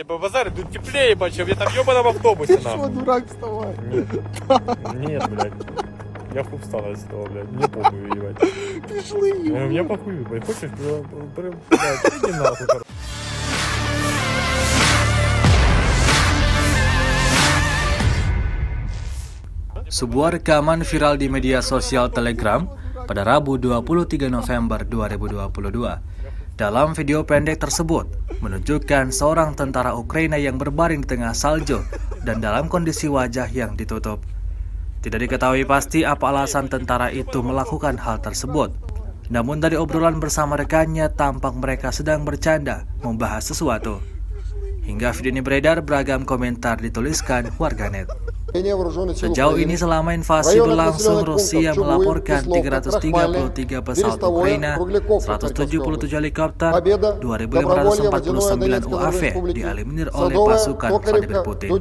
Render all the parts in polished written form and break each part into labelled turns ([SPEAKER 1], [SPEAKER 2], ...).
[SPEAKER 1] Типа базар, тут теплее, чем я там ебаном автобусе,
[SPEAKER 2] Ты что,
[SPEAKER 1] нахуй.
[SPEAKER 2] дурак, вставай.
[SPEAKER 1] Нет, блядь. Я хуй встану с этого, блядь. Мне похуй, ебать.
[SPEAKER 2] Пішли,
[SPEAKER 1] Мне
[SPEAKER 2] Єгор.
[SPEAKER 1] похуй, блядь. Хочешь, блядь, иди нахуй, короче.
[SPEAKER 3] Sebuah rekaman viral di media sosial Telegram pada Rabu 23 November 2022. Dalam video pendek tersebut, menunjukkan seorang tentara Ukraina yang berbaring di tengah salju dan dalam kondisi wajah yang ditutup. Tidak diketahui pasti apa alasan tentara itu melakukan hal tersebut. Namun dari obrolan bersama rekannya, tampak mereka sedang bercanda membahas sesuatu. Hingga video ini beredar, beragam komentar dituliskan warganet. Sejauh ini selama invasi berlangsung, Rusia melaporkan 333 pesawat Ukraina, 177 helikopter, 2.549 UAV dieliminir oleh pasukan Vladimir Putin.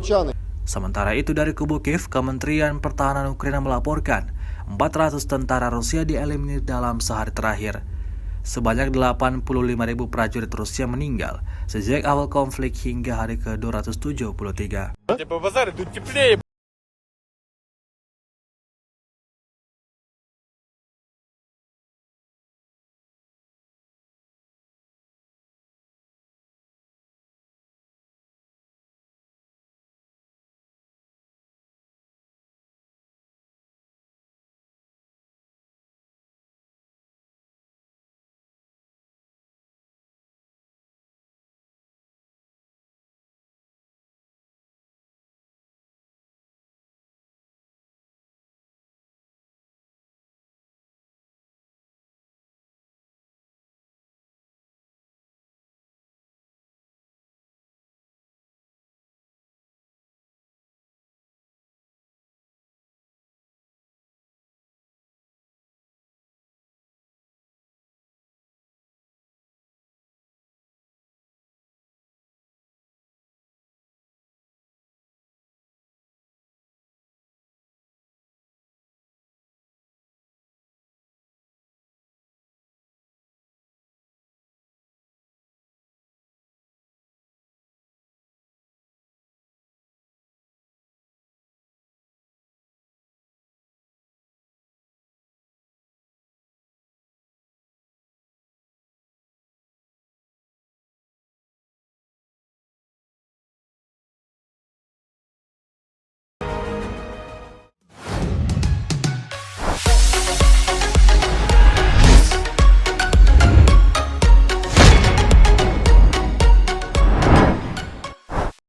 [SPEAKER 3] Sementara itu dari kubu Kiev, Kementerian Pertahanan Ukraina melaporkan 400 tentara Rusia dieliminir dalam sehari terakhir. Sebanyak 85.000 prajurit Rusia meninggal sejak awal konflik hingga hari ke-273.
[SPEAKER 1] Типа базар, тут теплее.